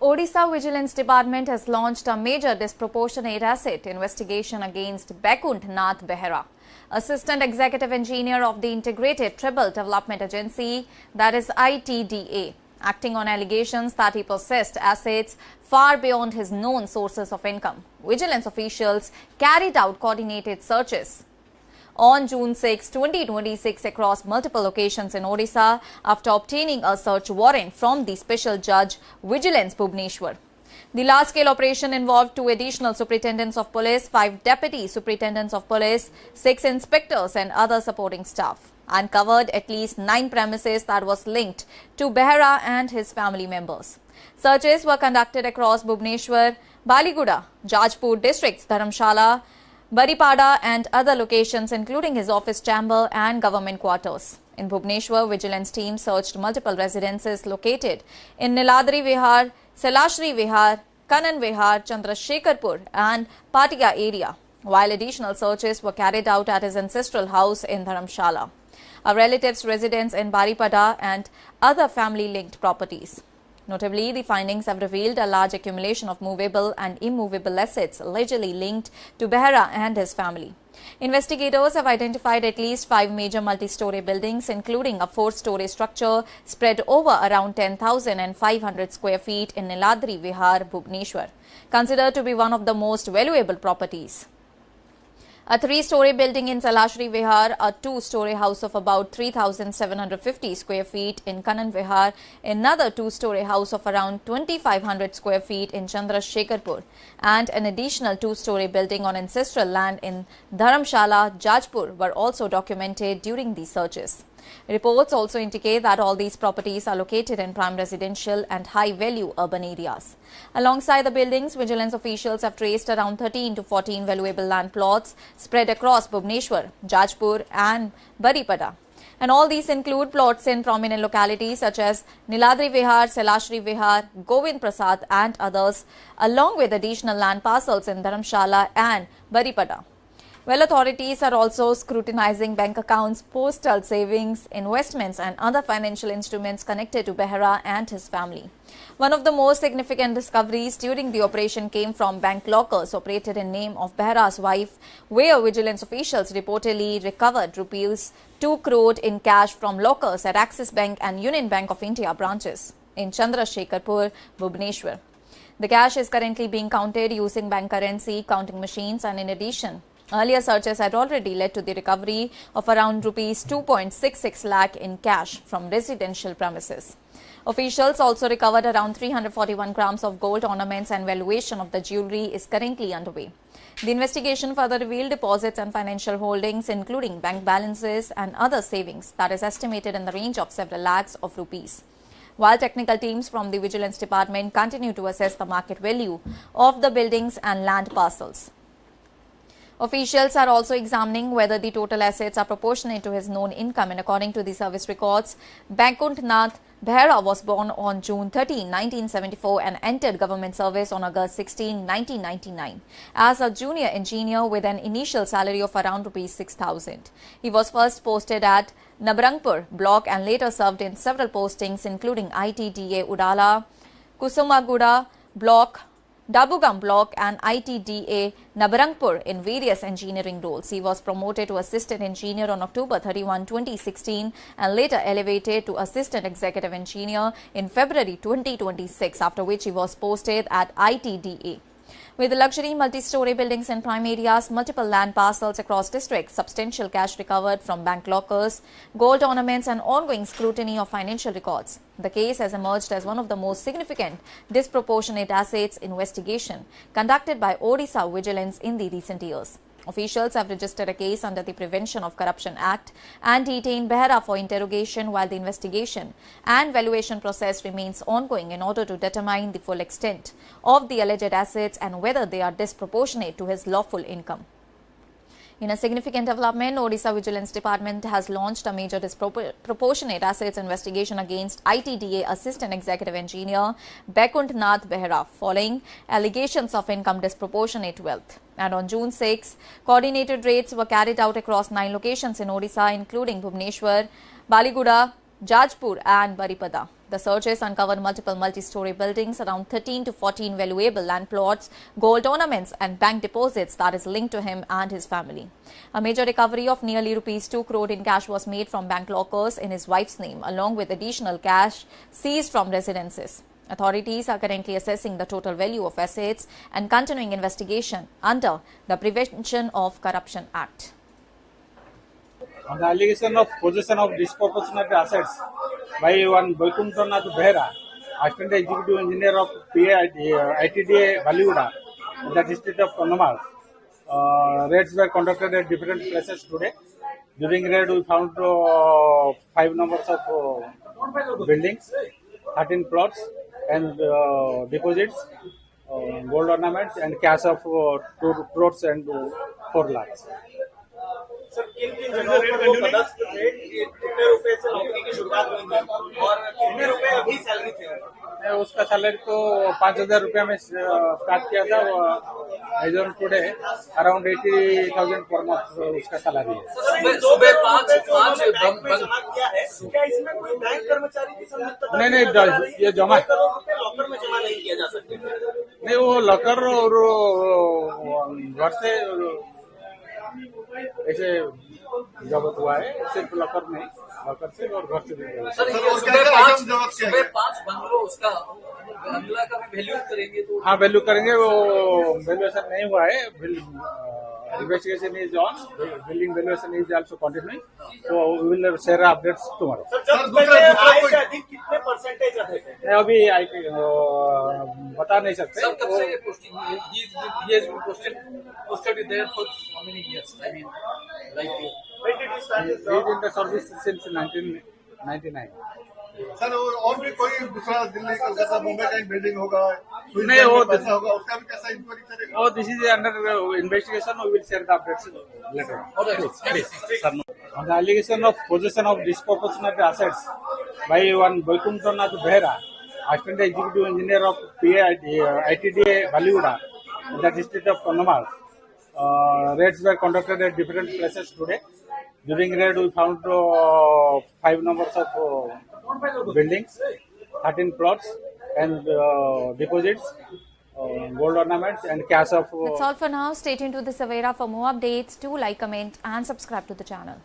Odisha Vigilance Department has launched a major disproportionate asset investigation against Bekunt Nath Behera, Assistant Executive Engineer of the Integrated Tribal Development Agency, that is ITDA, acting on allegations that he possessed assets far beyond his known sources of income. Vigilance officials carried out coordinated searches on June 6, 2026 across multiple locations in Odisha after obtaining a search warrant from the Special Judge Vigilance Bhubaneswar. The large-scale operation involved 2 additional superintendents of police, 5 deputy superintendents of police, 6 inspectors and other supporting staff, and covered at least 9 premises that was linked to Behera and his family members. Searches were conducted across Bhubaneswar, Baliguda, Jajpur districts, Dharamshala, Baripada and other locations including his office chamber and government quarters. In Bhubaneswar, vigilance team searched multiple residences located in Niladri Vihar, Selashri Vihar, Kanan Vihar, Chandrashekarpur and Patiya area, while additional searches were carried out at his ancestral house in Dharamshala, a relative's residence in Baripada and other family-linked properties. Notably, the findings have revealed a large accumulation of movable and immovable assets allegedly linked to Behera and his family. Investigators have identified at least 5 major multi-story buildings, including a 4-story structure spread over around 10,500 square feet in Niladri Vihar, Bhubaneswar, considered to be one of the most valuable properties. A 3-story building in Selashri Vihar, a 2-story house of about 3,750 square feet in Kanan Vihar, another 2-story house of around 2,500 square feet in Chandrashekarpur, and an additional 2-story building on ancestral land in Dharamshala, Jajpur were also documented during these searches. Reports also indicate that all these properties are located in prime residential and high-value urban areas. Alongside the buildings, vigilance officials have traced around 13 to 14 valuable land plots spread across Bhubaneswar, Jajpur and Baripada. And all these include plots in prominent localities such as Niladri Vihar, Selashri Vihar, Govind Prasad and others, along with additional land parcels in Dharamshala and Baripada. Well, authorities are also scrutinizing bank accounts, postal savings, investments and other financial instruments connected to Behera and his family. One of the most significant discoveries during the operation came from bank lockers operated in name of Behera's wife, where vigilance officials reportedly recovered rupees 2 crore in cash from lockers at Axis Bank and Union Bank of India branches in Chandrashekarpur, Bhubaneswar. The cash is currently being counted using bank currency counting machines, and in addition, earlier searches had already led to the recovery of around rupees 2.66 lakh in cash from residential premises. Officials also recovered around 341 grams of gold ornaments, and valuation of the jewellery is currently underway. The investigation further revealed deposits and financial holdings, including bank balances and other savings, that is estimated in the range of several lakhs of rupees. While technical teams from the Vigilance Department continue to assess the market value of the buildings and land parcels, officials are also examining whether the total assets are proportionate to his known income, and according to the service records, Bekunt Nath Behera was born on June 13, 1974 and entered government service on August 16, 1999 as a junior engineer with an initial salary of around Rs 6,000. He was first posted at Nabarangpur block and later served in several postings including ITDA Udala, Kusumaguda block, Dabugam block and ITDA Nabarangpur in various engineering roles. He was promoted to assistant engineer on October 31, 2016 and later elevated to assistant executive engineer in February 2026, after which he was posted at ITDA. With luxury multi-story buildings in prime areas, multiple land parcels across districts, substantial cash recovered from bank lockers, gold ornaments and ongoing scrutiny of financial records, the case has emerged as one of the most significant disproportionate assets investigation conducted by Odisha Vigilance in the recent years. Officials have registered a case under the Prevention of Corruption Act and detained Behera for interrogation, while the investigation and valuation process remains ongoing in order to determine the full extent of the alleged assets and whether they are disproportionate to his lawful income. In a significant development, Odisha Vigilance Department has launched a major disproportionate assets investigation against ITDA Assistant Executive Engineer Bekunt Nath Behera following allegations of income disproportionate wealth. And on June 6, coordinated raids were carried out across 9 locations in Odisha, including Bhubaneswar, Baliguda, Jajpur and Baripada. The searches uncovered multiple multi-story buildings, around 13 to 14 valuable land plots, gold ornaments and bank deposits that is linked to him and his family. A major recovery of nearly rupees 2 crore in cash was made from bank lockers in his wife's name, along with additional cash seized from residences. Authorities are currently assessing the total value of assets and continuing investigation under the Prevention of Corruption Act. On the allegation of possession of disproportionate assets by one Vaikuntanath Behera, Assistant Executive Engineer of ITDA Ballyuda, in the district of Condomal. Raids were conducted at different places today. During raid, we found 5 numbers of buildings, 13 plots, and deposits, gold ornaments, and cash of 2 crores and 4 lakhs. Sir किन जगहों पर वो पदस्थ थे, कितने रुपए से नौकरी की शुरुआत हुई थी और कितने रुपए अभी सैलरी थे? उसका सैलरी तो 5,000 रुपया में स्टार्ट किया था. As on today around 80,000 per month उसका सैलरी है. सुबह 5 जमा किया है, क्या इसमें कोई बैंक कर्मचारी की संलिप्तता? नहीं, ये जमा लॉकर में जमा नहीं किया जा सकते. नहीं, वो लॉकर और घर से ऐसे जब्त हुआ है, सिर्फ लॉकर नहीं, लॉकर से और घर से भी. सर सुबह 5 बंगलो उसका बंगला का भी वैल्यू करेंगे तो? हाँ, वैल्यू करेंगे. वो वैल्यूएशन नहीं हुआ है. Investigation is on. Building valuation is also continuing. So we will share updates tomorrow. Sir अधिक कितने परसेंटेज रहे थे? अभी बता नहीं सकते. सर कब से ये posting? he has been posted there for how many years? I mean, like when did he start his job? He is in the service since 1999. Sir और भी कोई दूसरा दिल्ली कलकत्ता मुंबई का बिल्डिंग होगा, नहीं वो पैसा होगा, उसका भी कैसा इंक्वायरी करेगा? Oh, this is under investigation. We will share the updates later on. Please. On the allegation of possession of disproportionate assets by one Vaikuntanath Behera, Assistant Executive Engineer of ITDA Ballyuda, in the district of Condomal. Raids were conducted at different places today. During raid, we found 5 numbers of buildings, 13 plots, and deposits, gold ornaments, and cash of. That's all for now. Stay tuned to the Savera for more updates. Do like, comment, and subscribe to the channel.